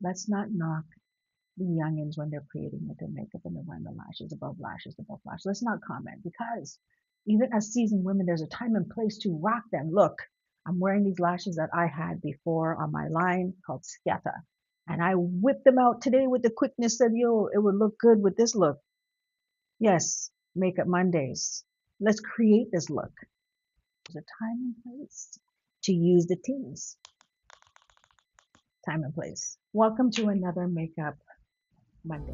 Let's not knock the youngins when they're creating with their makeup and they're wearing the lashes above lashes above lashes. Let's not comment because even as seasoned women, there's a time and place to rock them. Look, I'm wearing these lashes that I had before on my line called Scatta. And I whipped them out today with the quickness that, it would look good with this look. Yes, Makeup Mondays. Let's create this look. There's a time and place to use the teas. Time and place. Welcome to another Makeup Monday.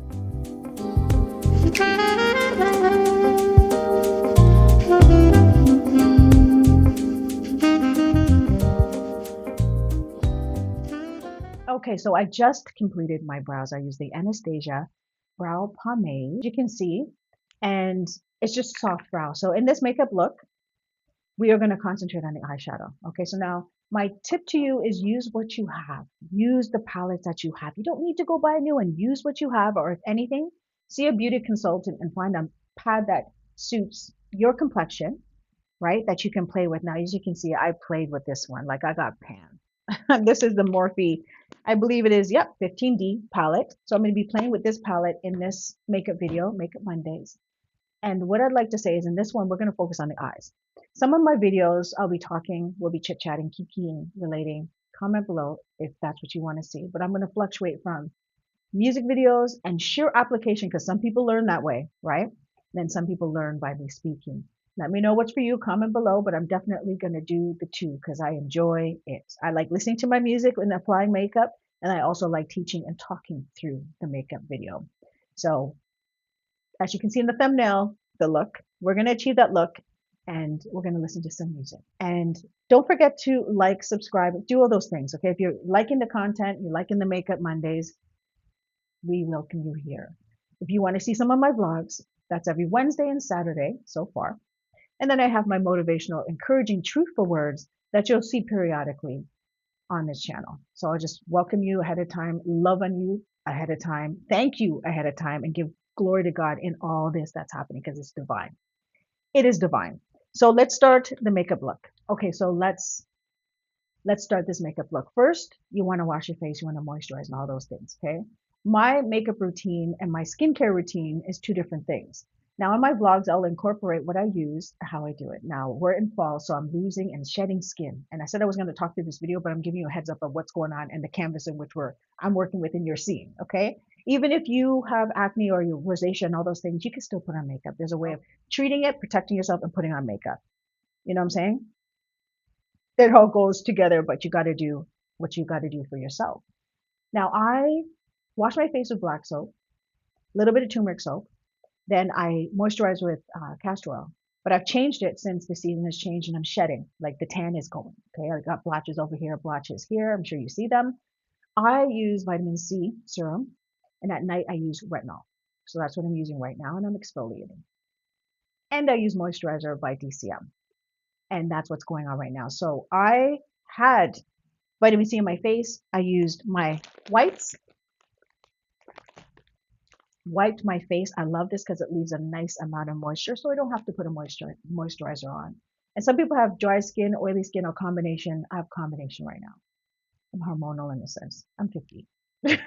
Okay, so I just completed my brows. I used the Anastasia brow pomade, you can see, and it's just soft brow. So in this makeup look, we are going to concentrate on the eyeshadow. Okay, so now my tip to you is use what you have. Use the palettes that you have. You don't need to go buy a new one. Use what you have, or if anything, see a beauty consultant and find a pad that suits your complexion, right? That you can play with. Now, as you can see, I played with this one. Like I got pan. This is the Morphe, I believe it is, 15D palette. So I'm going to be playing with this palette in this makeup video, Makeup Mondays. And what I'd like to say is in this one, we're going to focus on the eyes. Some of my videos, I'll be talking, we'll be chit-chatting, kikiing, relating. Comment below if that's what you want to see. But I'm going to fluctuate from music videos and sheer application because some people learn that way, right? Then some people learn by me speaking. Let me know what's for you. Comment below, but I'm definitely going to do the two because I enjoy it. I like listening to my music when applying makeup, and I also like teaching and talking through the makeup video. So as you can see in the thumbnail, the look, we're going to achieve that look and we're going to listen to some music. And don't forget to like, subscribe, do all those things. Okay. If you're liking the content, you're liking the Makeup Mondays, we welcome you here. If you want to see some of my vlogs, that's every Wednesday and Saturday so far. And then I have my motivational, encouraging, truthful words that you'll see periodically on this channel. So I'll just welcome you ahead of time, love on you ahead of time, thank you ahead of time, and give glory to God in all this that's happening because it's divine. It is divine. So let's start the makeup look. Okay, so let's start this makeup look. First, you want to wash your face, you want to moisturize and all those things, okay? My makeup routine and my skincare routine is two different things. Now in my vlogs, I'll incorporate what I use, how I do it. Now we're in fall, so I'm losing and shedding skin. And I said I was going to talk through this video, but I'm giving you a heads up of what's going on in the canvas in which I'm working with and you're seeing, okay? Even if you have acne or your rosacea and all those things, you can still put on makeup. There's a way of treating it, protecting yourself, and putting on makeup. You know what I'm saying? It all goes together, but you got to do what you got to do for yourself. Now I wash my face with black soap, a little bit of turmeric soap. Then I moisturize with castor oil. But I've changed it since the season has changed and I'm shedding. Like the tan is going. Okay, I got blotches over here, blotches here. I'm sure you see them. I use vitamin C serum. And at night I use retinol. So that's what I'm using right now. And I'm exfoliating. And I use moisturizer by DCM. And that's what's going on right now. So I had vitamin C in my face. I used my wipes. Wiped my face. I love this because it leaves a nice amount of moisture, so I don't have to put a moisturizer on. And some people have dry skin, oily skin, or combination. I have combination right now. I'm hormonal in a sense. I'm 50.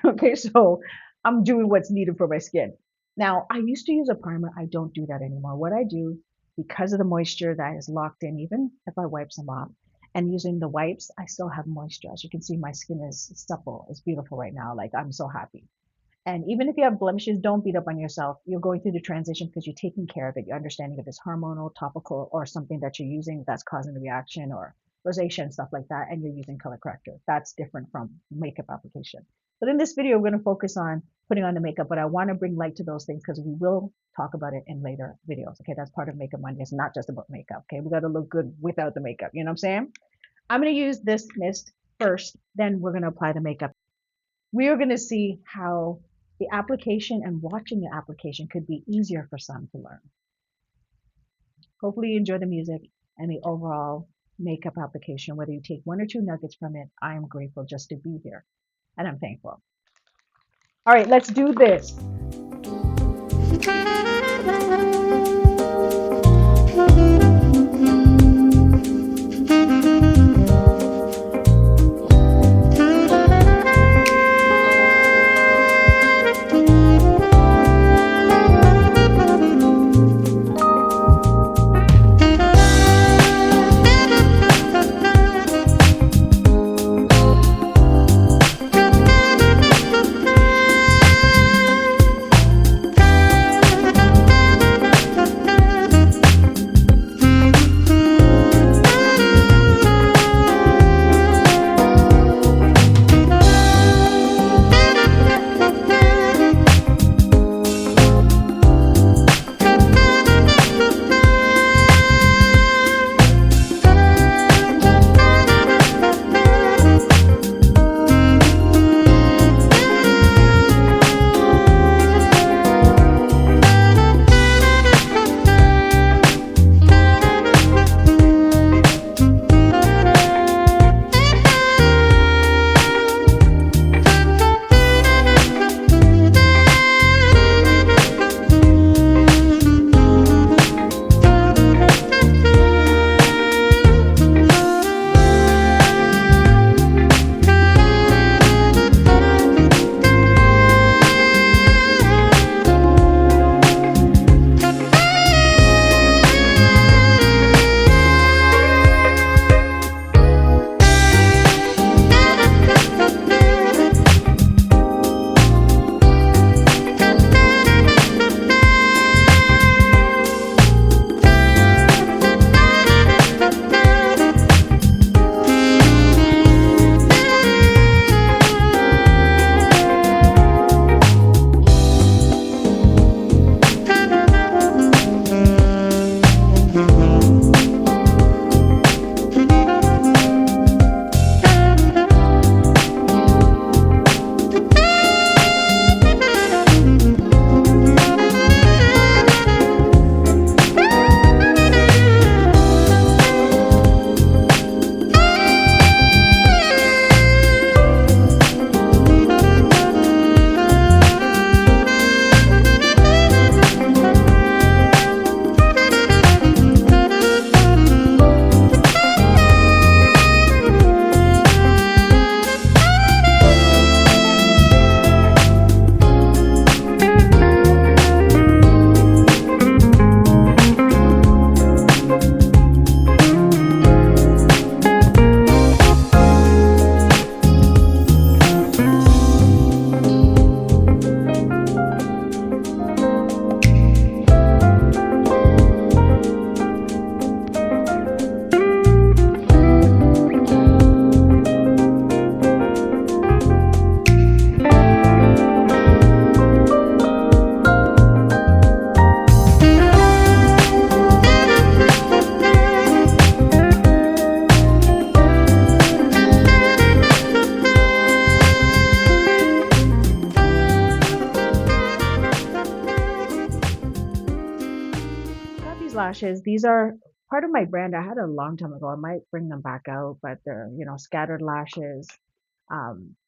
Okay, so I'm doing what's needed for my skin. Now, I used to use a primer. I don't do that anymore. What I do, because of the moisture that is locked in, even if I wipe some off, and using the wipes, I still have moisture. As you can see, my skin is supple. It's beautiful right now. Like, I'm so happy. And even if you have blemishes, don't beat up on yourself. You're going through the transition because you're taking care of it. You're understanding if it's hormonal, topical, or something that you're using that's causing the reaction, or rosacea and stuff like that, and you're using color corrector. That's different from makeup application. But in this video, we're going to focus on putting on the makeup, but I want to bring light to those things because we will talk about it in later videos. Okay, that's part of Makeup Monday. It's not just about makeup. Okay, we got to look good without the makeup. You know what I'm saying? I'm going to use this mist first, then we're going to apply the makeup. We are going to see how the application and watching the application could be easier for some to learn. Hopefully you enjoy the music and the overall makeup application. Whether you take one or two nuggets from it, I am grateful just to be here and I'm thankful. All right, let's do this. lashes. These are part of my brand. I had a long time ago. I might bring them back out, but they're, you know, scattered lashes.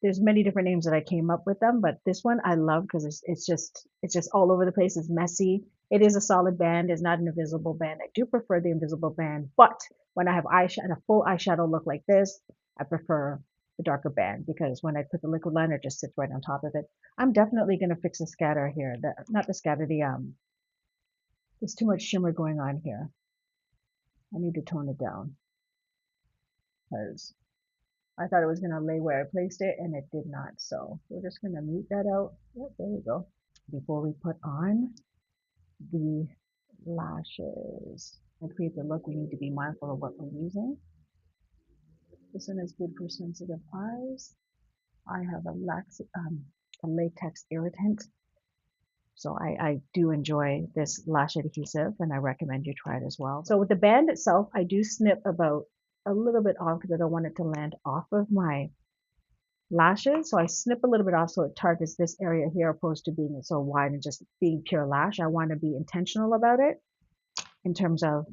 There's many different names that I came up with them, but this one I love because it's just all over the place. It's messy. It is a solid band. It's not an invisible band. I do prefer the invisible band, but when I have eyeshadow, a full eyeshadow look like this, I prefer the darker band because when I put the liquid liner, it just sits right on top of it. I'm definitely gonna fix the scatter here. The not the scatter, there's too much shimmer going on here. I need to tone it down because I thought it was going to lay where I placed it and it did not. So we're just going to mute that out. Yep, there we go. Before we put on the lashes and create the look, we need to be mindful of what we're using. This one is good for sensitive eyes. I have a latex irritant. So I do enjoy this lash adhesive and I recommend you try it as well. So with the band itself, I do snip about a little bit off because I don't want it to land off of my lashes. So I snip a little bit off so it targets this area here opposed to being so wide and just being pure lash. I want to be intentional about it in terms of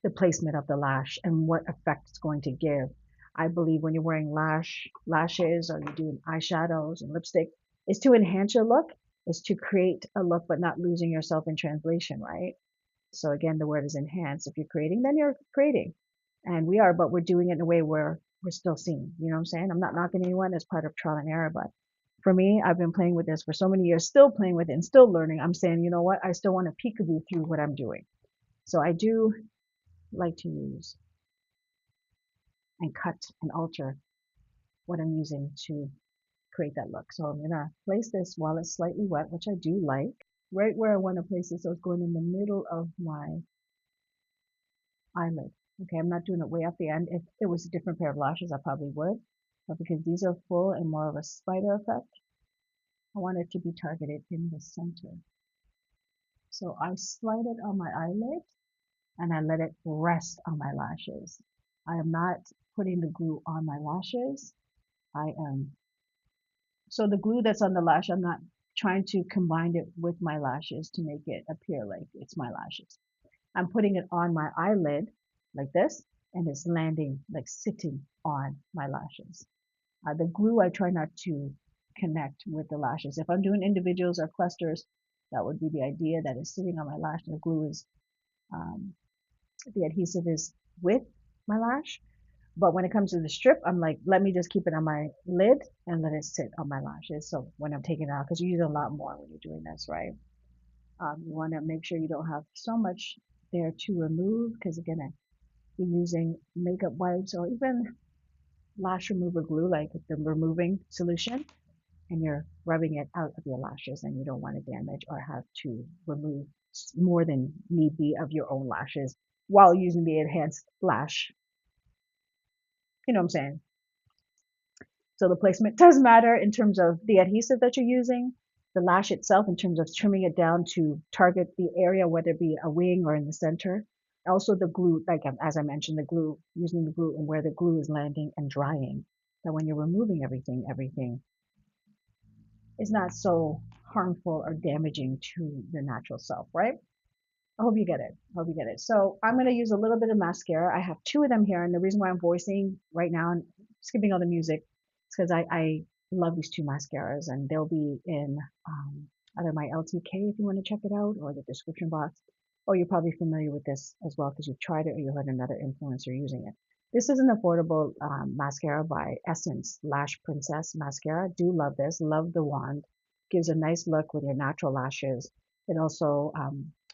the placement of the lash and what effect it's going to give. I believe when you're wearing lashes or you're doing eyeshadows and lipstick, is to enhance your look, is to create a look but not losing yourself in translation, right? So again, the word is enhance. If you're creating, then you're creating. And we are, but we're doing it in a way where we're still seeing. You know what I'm saying? I'm not knocking anyone as part of trial and error, but for me, I've been playing with this for so many years, still playing with it and still learning. I'm saying, you know what? I still want to peekaboo through what I'm doing. So I do like to use and cut and alter what I'm using to create that look. So I'm going to place this while it's slightly wet, which I do like, right where I want to place it. So it's going in the middle of my eyelid. Okay, I'm not doing it way up the end. If it was a different pair of lashes, I probably would. But because these are full and more of a spider effect, I want it to be targeted in the center. So I slide it on my eyelid and I let it rest on my lashes. I am not putting the glue on my lashes. So the glue that's on the lash, I'm not trying to combine it with my lashes to make it appear like it's my lashes. I'm putting it on my eyelid like this, and it's landing, like sitting on my lashes. The glue, I try not to connect with the lashes. If I'm doing individuals or clusters, that would be the idea, that is sitting on my lash. The glue is, the adhesive is with my lash. But when it comes to the strip, I'm like, let me just keep it on my lid and let it sit on my lashes. So when I'm taking it out, because you use a lot more when you're doing this, right? You want to make sure you don't have so much there to remove, because again, you're using makeup wipes or even lash remover glue, like the removing solution, and you're rubbing it out of your lashes, and you don't want to damage or have to remove more than need be of your own lashes while using the enhanced lash. You know what I'm saying? So the placement does matter in terms of the adhesive that you're using, the lash itself in terms of trimming it down to target the area, whether it be a wing or in the center. Also the glue, like as I mentioned, the glue, using the glue and where the glue is landing and drying. That when you're removing everything is not so harmful or damaging to your natural self, right? I hope you get it. I hope you get it. So I'm going to use a little bit of mascara. I have two of them here. And the reason why I'm voicing right now and skipping all the music is because I love these two mascaras, and they'll be in either my LTK if you want to check it out, or the description box. Or you're probably familiar with this as well because you've tried it or you heard another influencer using it. This is an affordable mascara by Essence Lash Princess Mascara. Do love this. Love the wand. Gives a nice look with your natural lashes. It also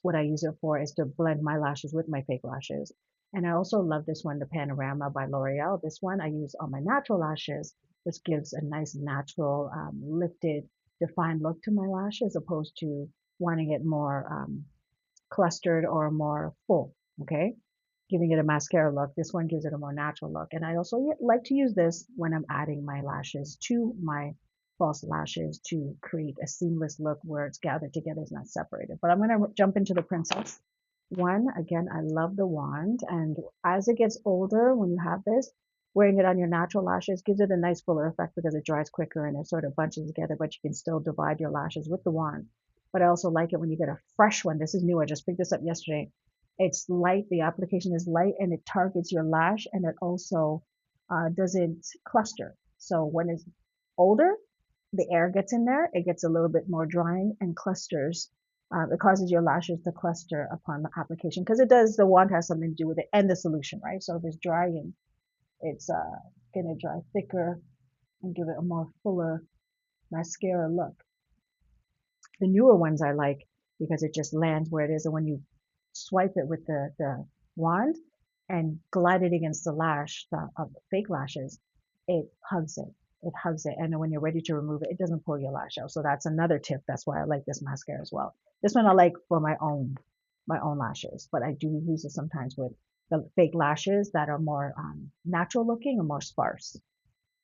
what I use it for is to blend my lashes with my fake lashes. And I also love this one, the Panorama by L'Oreal. This one I use on my natural lashes, which gives a nice natural, lifted, defined look to my lashes, opposed to wanting it more clustered or more full, okay? Giving it a mascara look. This one gives it a more natural look. And I also like to use this when I'm adding my lashes to my false lashes to create a seamless look where it's gathered together, it's not separated. But I'm going to jump into the Princess one. Again, I love the wand. And as it gets older, when you have this, wearing it on your natural lashes gives it a nice fuller effect because it dries quicker and it sort of bunches together, but you can still divide your lashes with the wand. but I also like it when you get a fresh one. This is new. I just picked this up yesterday. It's light. The application is light and it targets your lash, and it also doesn't cluster. So when it's older, the air gets in there, it gets a little bit more drying and clusters. It causes your lashes to cluster upon the application because it does. The wand has something to do with it and the solution, right? So if it's drying, it's gonna dry thicker and give it a more fuller mascara look. The newer ones I like because it just lands where it is, and when you swipe it with the wand and glide it against the lash, the fake lashes, it hugs it. It hugs it, and then when you're ready to remove it, it doesn't pull your lash out. So that's another tip. That's why I like this mascara as well. This one I like for my own lashes, but I do use it sometimes with the fake lashes that are more natural looking and more sparse,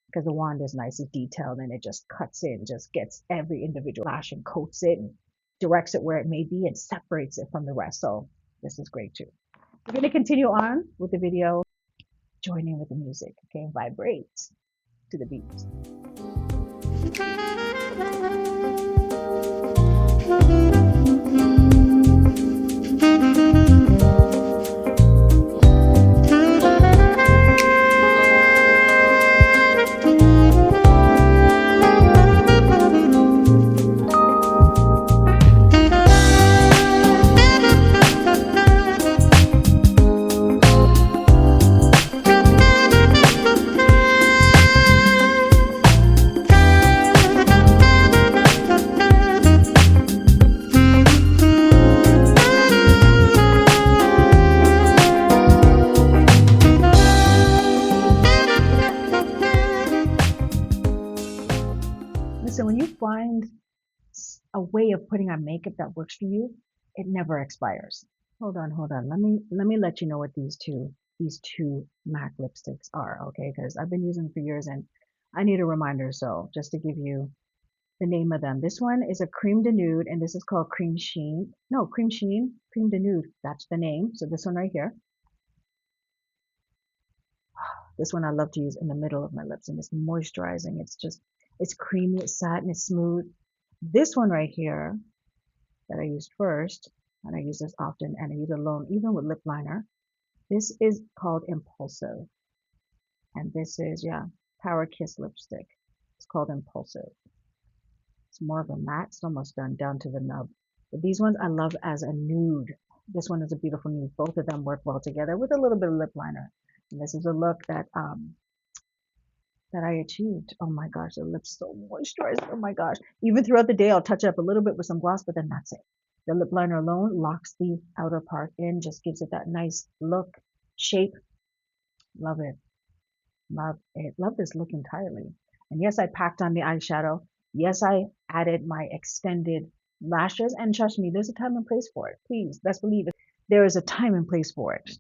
because the wand is nice and detailed and it just cuts in, just gets every individual lash and coats it and directs it where it may be and separates it from the rest. So this is great too. We're going to continue on with the video. Join in with the music, okay? Vibrate to the beat. Listen, when you find a way of putting on makeup that works for you, it never expires. Hold on, hold on. Let me let you know what these two MAC lipsticks are, okay? Because I've been using them for years and I need a reminder. So just to give you the name of them, this one is a cream de nude, and this is called cream sheen. No, cream sheen, cream de nude. That's the name. So this one right here. This one I love to use in the middle of my lips, and it's moisturizing. It's creamy, it's satin, it's smooth. This one right here that I used first, and I use this often, and I use it alone, even with lip liner. This is called Impulsive. And this is, yeah, Power Kiss lipstick. It's called Impulsive. It's more of a matte. It's almost done down to the nub. But these ones I love as a nude. This one is a beautiful nude. Both of them work well together with a little bit of lip liner. And this is a look that I achieved. Oh my gosh, the lips so moisturized. Oh my gosh. Even throughout the day, I'll touch it up a little bit with some gloss, but then that's it. The lip liner alone locks the outer part in, just gives it that nice look, shape. Love it. Love it. Love this look entirely. And yes, I packed on the eyeshadow. Yes, I added my extended lashes. And trust me, there's a time and place for it. Please, best believe it. There is a time and place for it.